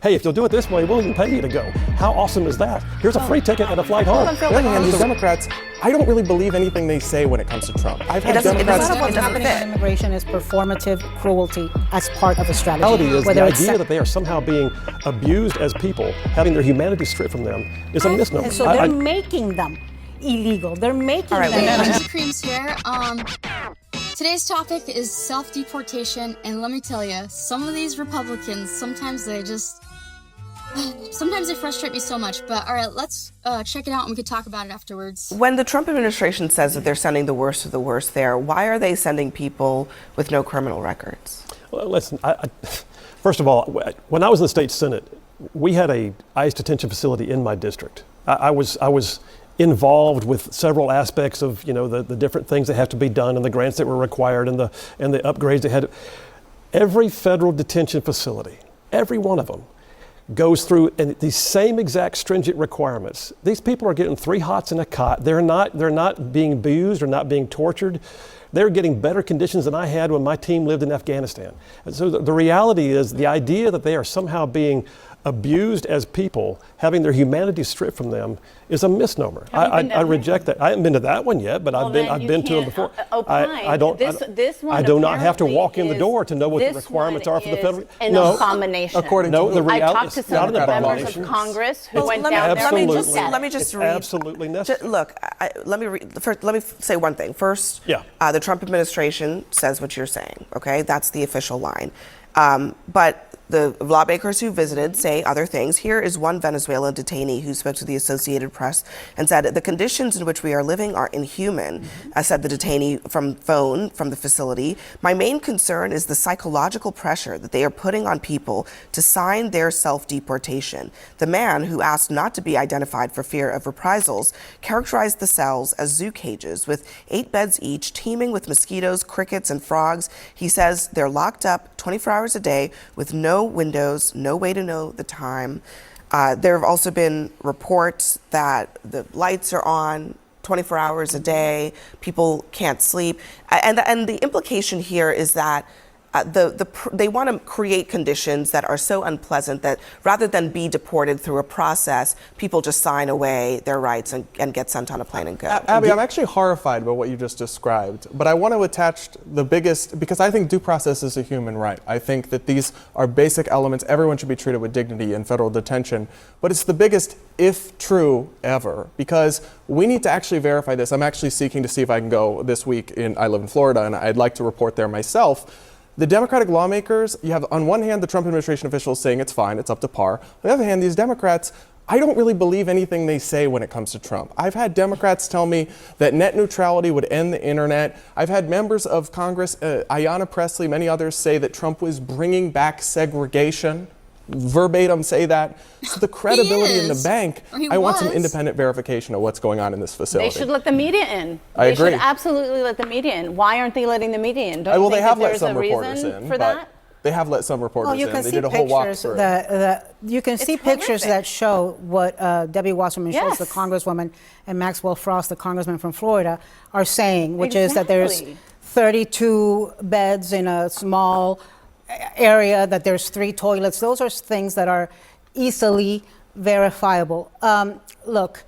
Hey, if you'll do it this way, we'll even pay you to go. How awesome is that? Here's a free ticket and a flight home. On the other hand, these Democrats, I don't really believe anything they say when it comes to Trump. I've had Democrats. A lot of what's happening with immigration is performative cruelty as part of a strategy. The reality is the idea that they are somehow being abused as people, having their humanity stripped from them, is a misnomer. And so they're making them illegal. They're making them. Creams here. Today's topic is self-deportation, and let me tell you, some of these Republicans, sometimes they frustrate me so much. But all right, let's check it out and we can talk about it afterwards. When the Trump administration says that they're sending the worst of the worst there, why are they sending people with no criminal records? Well, listen, first of all, when I was in the state Senate, we had a ICE detention facility in my district. I was involved with several aspects of the different things that have to be done and the grants that were required and the upgrades they had. Every federal detention facility, every one of them, goes through these same exact stringent requirements. These people are getting 3 hots in a cot. They're not being abused or not being tortured. They're getting better conditions than I had when my team lived in Afghanistan. And so the reality is the idea that they are somehow being abused as people, having their humanity stripped from them, is a misnomer. I reject that. I haven't been to that one yet, but I've been to them before. I do not have to walk in the door to know what the requirements are for the federal. An abomination. According to the reality, I talked to some members of Congress who went down there. Let me just read. Absolutely necessary. Look, let me say one thing. First, the Trump administration says what you're saying. Okay, that's the official line. But the lawmakers who visited say other things. Here is one Venezuelan detainee who spoke to the Associated Press and said, "The conditions in which we are living are inhuman," said the detainee from the facility. "My main concern is the psychological pressure that they are putting on people to sign their self-deportation." The man, who asked not to be identified for fear of reprisals, characterized the cells as zoo cages with 8 beds each, teeming with mosquitoes, crickets, and frogs. He says they're locked up 24 hours a day with no windows, no way to know the time. There have also been reports that the lights are on 24 hours a day, people can't sleep. And the implication here is that they want to create conditions that are so unpleasant that rather than be deported through a process, people just sign away their rights and get sent on a plane and go. Abby, I'm actually horrified by what you just described, but I want to attach the biggest, because I think due process is a human right. I think that these are basic elements. Everyone should be treated with dignity in federal detention, but it's the biggest, if true, ever, because we need to actually verify this. I'm actually seeking to see if I can go this week. I live in Florida, and I'd like to report there myself. The Democratic lawmakers, you have on one hand the Trump administration officials saying it's fine, it's up to par. On the other hand, these Democrats, I don't really believe anything they say when it comes to Trump. I've had Democrats tell me that net neutrality would end the internet. I've had members of Congress, Ayanna Pressley, many others, say that Trump was bringing back segregation. Verbatim say that. So the credibility in the bank, I want some independent verification of what's going on in this facility. They should let the media in. I agree. They should absolutely let the media in. Why aren't they letting the media in? Don't well, you they think have that let there's some a reporters reason in, for but that? they have let some reporters you in. can They see did a whole pictures walkthrough. you can see pictures that show what Debbie Wasserman Schultz, the congresswoman, and Maxwell Frost, the congressman from Florida, are saying, which is that there's 32 beds in a small area, that there's 3 toilets. Those are things that are easily verifiable. Look.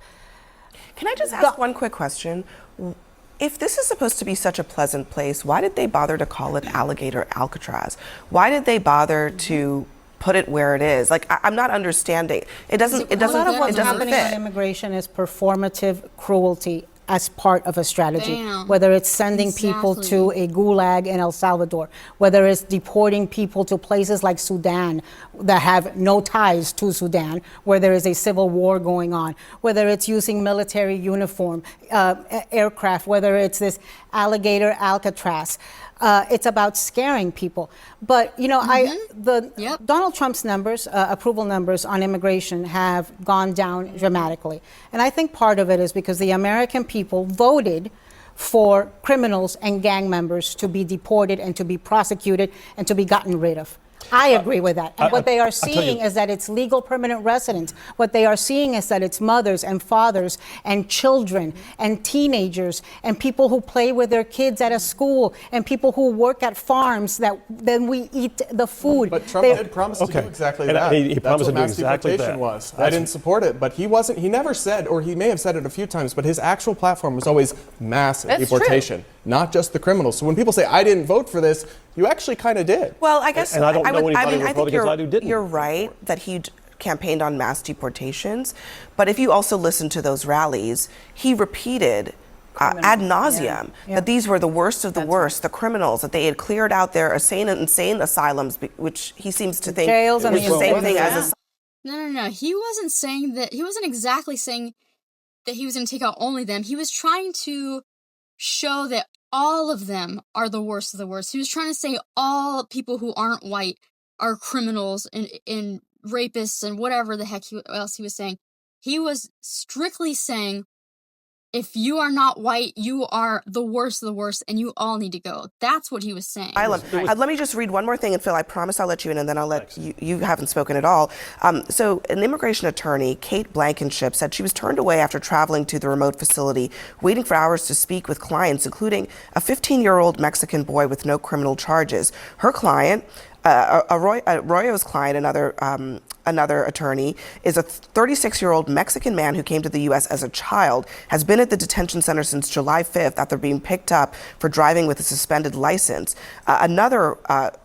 Can I just ask one quick question? If this is supposed to be such a pleasant place, why did they bother to call it Alligator Alcatraz? Why did they bother to put it where it is? Like, I'm not understanding. It doesn't A lot of what's happening fit. with immigration is performative cruelty as part of a strategy, whether it's sending people to a gulag in El Salvador, whether it's deporting people to places like Sudan that have no ties to Sudan, where there is a civil war going on, whether it's using military uniform, aircraft, whether it's this Alligator Alcatraz. It's about scaring people. But, Donald Trump's numbers, approval numbers on immigration have gone down dramatically. And I think part of it is because the American people voted for criminals and gang members to be deported and to be prosecuted and to be gotten rid of. I agree with that. And what they are tell seeing you- is that it's legal permanent residents. What they are seeing is that it's mothers and fathers and children and teenagers and people who play with their kids at a school and people who work at farms that then we eat the food. But Trump did promise to do Okay. exactly And that. he That's promised what to do mass exactly deportation that. was. I That's- didn't support it, but he never said, or he may have said it a few times, but his actual platform was always mass That's deportation, not just the criminals. So when people say, I didn't vote for this, you actually kind of did. Well, I guess And I don't know would, anybody I think Republican side who didn't. you're right that he campaigned on mass deportations, but if you also listen to those rallies, he repeated ad nauseum that these were the worst of the worst, the criminals, that they had cleared out their insane asylums, which he seems to think Jails and is the same thing as a No. He wasn't saying that. He wasn't exactly saying that he was going to take out only them. He was trying to show that all of them are the worst of the worst. He was trying to say all people who aren't white are criminals and rapists and whatever the heck else he was saying. He was strictly saying, if you are not white, you are the worst of the worst, and you all need to go. That's what he was saying. Let me just read one more thing, and Phil, I promise I'll let you in, and then I'll let you haven't spoken at all. So an immigration attorney, Kate Blankenship, said she was turned away after traveling to the remote facility, waiting for hours to speak with clients, including a 15-year-old Mexican boy with no criminal charges. Her client, Arroyo's client, another attorney, is a 36-year-old Mexican man who came to the U.S. as a child, has been at the detention center since July 5th after being picked up for driving with a suspended license. Another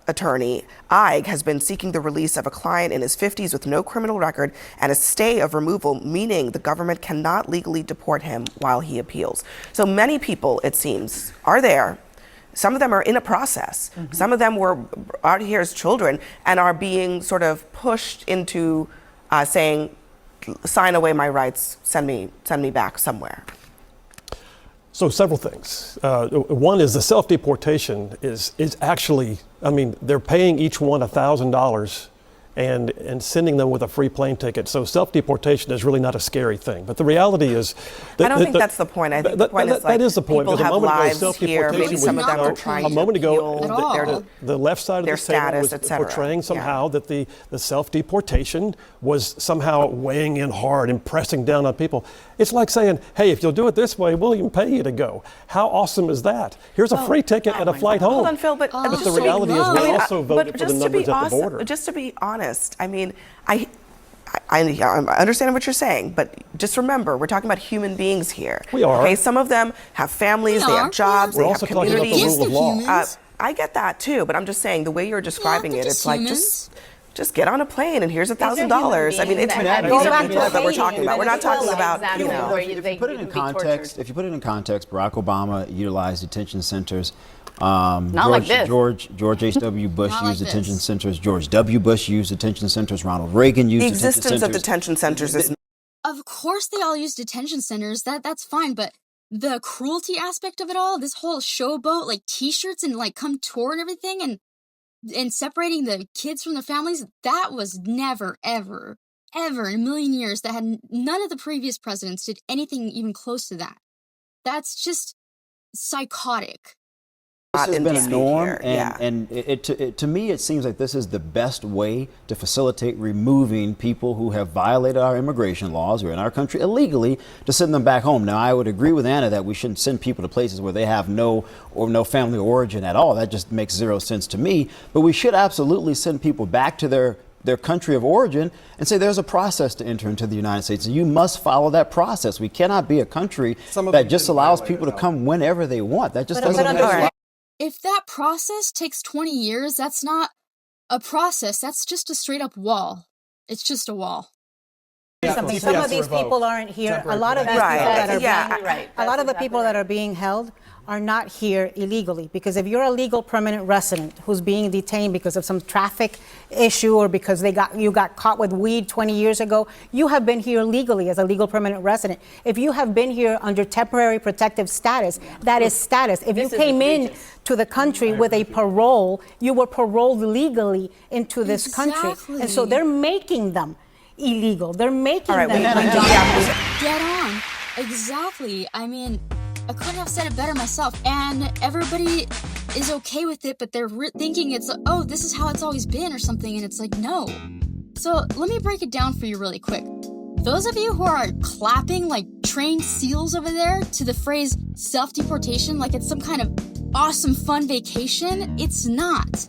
attorney, Ig, has been seeking the release of a client in his 50s with no criminal record and a stay of removal, meaning the government cannot legally deport him while he appeals. So many people, it seems, are there. Some of them are in a process. Some of them were out here as children and are being sort of pushed into saying, sign away my rights, send me back somewhere. So several things. One is the self-deportation is actually, I mean, they're paying each one $1,000 and sending them with a free plane ticket. So self-deportation is really not a scary thing. But the reality is that I don't think that's the point. I think the point is, like, that is the point. people Because a have moment ago, lives here. Maybe self-deportation some of them was are trying a moment to ago, appeal the left side of their the table status, was et cetera. portraying somehow Yeah. that the self-deportation was somehow weighing in hard and pressing down on people. It's like saying, hey, if you'll do it this way, we'll even pay you to go. How awesome is that? Here's a free ticket and a flight home. Hold on, Phil, but But the reality is we also voted for the just to numbers be at the border. Just to be honest, I mean, I understand what you're saying, but just remember, we're talking about human beings here. We are. Okay, some of them have families, they have jobs, We're they also have talking about the communities. rule of law. Humans. I get that too, but I'm just saying the way you're describing they're it, just it's like humans. just get on a plane and here's $1,000. I mean, it's These are these human are beings people that we're that talking about. We're not talking about Exactly. Where If they you put it in could be tortured. context, Barack Obama utilized detention centers. like this. George H.W. Bush Not like used detention this. centers. George W. Bush used detention centers. Ronald Reagan used the detention existence centers. of detention centers is Of course they all use detention centers. That's fine, but the cruelty aspect of it all, this whole showboat, like t-shirts and like come tour and everything, and separating the kids from their families, that was never, ever in a million years. That had none of the previous presidents did anything even close to that. That's just psychotic. This has in been a dispute norm, here, yeah. and to me, it seems like this is the best way to facilitate removing people who have violated our immigration laws or in our country illegally to send them back home. Now, I would agree with Anna that we shouldn't send people to places where they have no family origin at all. That just makes zero sense to me. But we should absolutely send people back to their country of origin and say there's a process to enter into the United States and you must follow that process. We cannot be a country that just allows people to come whenever they want. That just doesn't make sense. If that process takes 20 years, that's not a process. That's just a straight up wall. It's just a wall. Something. Some of these people aren't here. A lot of these Right. people that are Yeah. being, Right. a lot of the That's people that are being held are not here illegally. Because if you're a legal permanent resident who's being detained because of some traffic issue or because you got caught with weed 20 years ago, you have been here legally as a legal permanent resident. If you have been here under temporary protective status, that is status. If you This is came in egregious. to the country with a parole, you were paroled legally into this country. And so Exactly. they're making them illegal. They're making All right, them we- illegal. Dead on. Exactly. I mean, I couldn't have said it better myself. And everybody is okay with it, but they're thinking it's, oh, this is how it's always been or something, and it's like, no. So let me break it down for you really quick. Those of you who are clapping like trained seals over there to the phrase self-deportation like it's some kind of awesome fun vacation, it's not.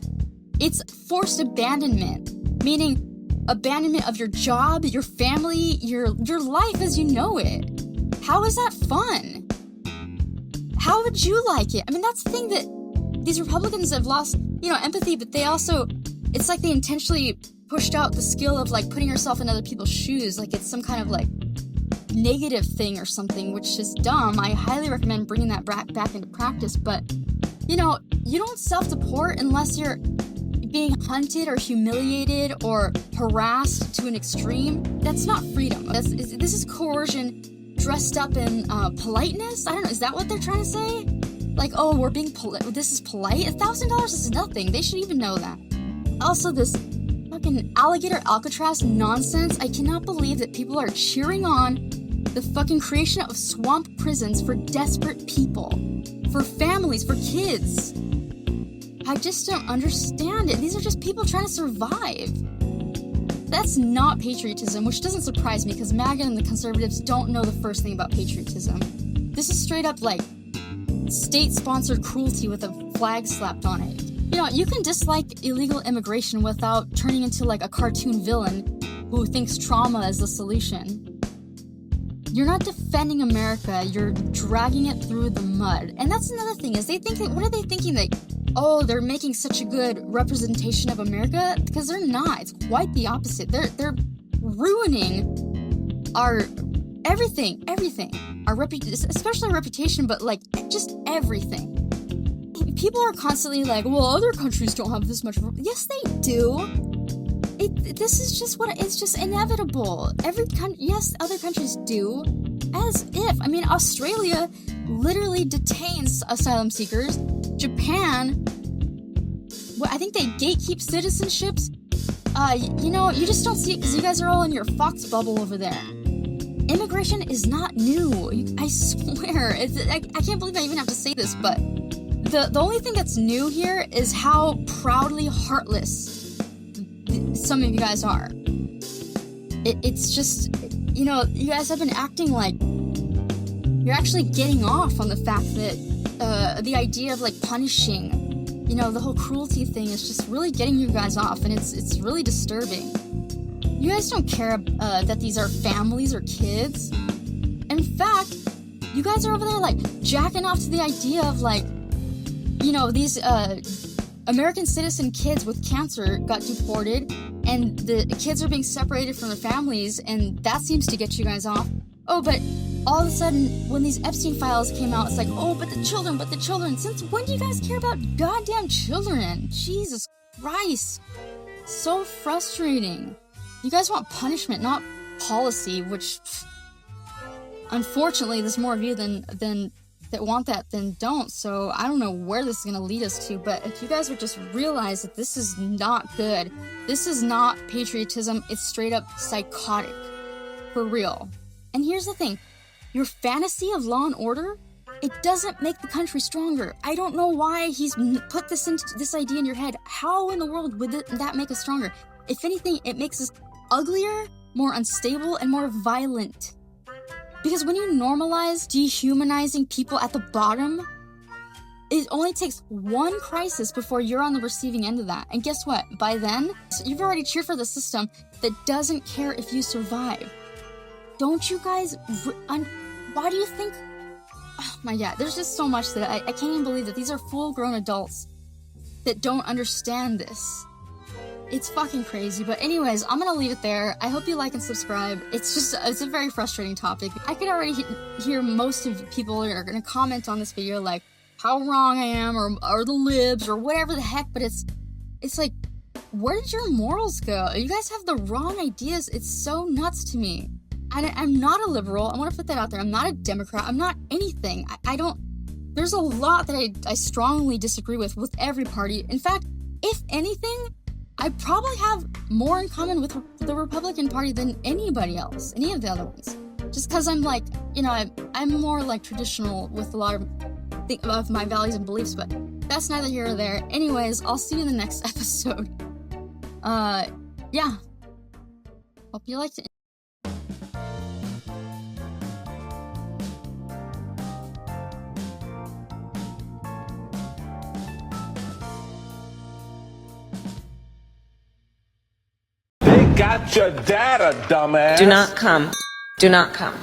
It's forced abandonment, meaning abandonment of your job, your family, your life as you know it. How is that fun? How would you like it? I mean, that's the thing that these Republicans have lost, empathy, but they also, it's like they intentionally pushed out the skill of like putting yourself in other people's shoes, like it's some kind of like negative thing or something, which is dumb. I highly recommend bringing that back into practice, but you don't self-deport unless you're being hunted or humiliated or harassed to an extreme. That's not freedom. This is coercion dressed up in politeness. I don't know, is that what they're trying to say? Like, oh, we're being polite, this is polite? $1,000 is nothing. They should even know that. Also, this fucking alligator Alcatraz nonsense. I cannot believe that people are cheering on the fucking creation of swamp prisons for desperate people, for families, for kids. I just don't understand it. These are just people trying to survive. That's not patriotism, which doesn't surprise me because MAGA and the conservatives don't know the first thing about patriotism. This is straight up like state-sponsored cruelty with a flag slapped on it. You can dislike illegal immigration without turning into like a cartoon villain who thinks trauma is the solution. You're not defending America, you're dragging it through the mud. And that's another thing, is what are they thinking? Like, oh, they're making such a good representation of America? Because they're not. It's quite the opposite. They're ruining our everything. Our especially our reputation, but like just everything. People are constantly like, well, other countries don't have this much. Yes, they do. This is just it's just inevitable. Yes, other countries do. As if. I mean, Australia literally detains asylum seekers. Japan, I think they gatekeep citizenships. You just don't see it because you guys are all in your Fox bubble over there. Immigration is not new. I swear. I can't believe I even have to say this, but the only thing that's new here is how proudly heartless some of you guys are. It's just, you guys have been acting like you're actually getting off on the fact that the idea of like punishing, the whole cruelty thing is just really getting you guys off, and it's really disturbing. You guys don't care that these are families or kids. In fact, you guys are over there like jacking off to the idea of like, these American citizen kids with cancer got deported, and the kids are being separated from their families, and that seems to get you guys off. Oh, but all of a sudden, when these Epstein files came out, it's like, oh, but the children. Since when do you guys care about goddamn children? Jesus Christ. So frustrating. You guys want punishment, not policy, which, unfortunately, there's more of you than that want that than don't, so I don't know where this is going to lead us to, but if you guys would just realize that this is not good, this is not patriotism, it's straight up psychotic. For real. And here's the thing, your fantasy of law and order, it doesn't make the country stronger. I don't know why he's put this idea in your head. How in the world would that make us stronger? If anything, it makes us uglier, more unstable, and more violent. Because when you normalize dehumanizing people at the bottom, it only takes one crisis before you're on the receiving end of that. And guess what? By then, you've already cheered for the system that doesn't care if you survive. Don't you guys... Why do you think... Oh my god, there's just so much that I can't even believe that these are full-grown adults that don't understand this. It's fucking crazy, but anyways, I'm gonna leave it there. I hope you like and subscribe. It's a very frustrating topic. I could already hear most of people are gonna comment on this video like how wrong I am or the libs or whatever the heck, but it's like, where did your morals go? You guys have the wrong ideas. It's so nuts to me. I'm not a liberal. I want to put that out there. I'm not a Democrat. I'm not anything. I don't... There's a lot that I strongly disagree with every party. In fact, if anything, I probably have more in common with the Republican Party than anybody else, any of the other ones. Just because I'm like, I'm more like traditional with a lot of my values and beliefs, but that's neither here or there. Anyways, I'll see you in the next episode. Yeah. Hope you liked it. They got your data, dumbass. Do not come. Do not come.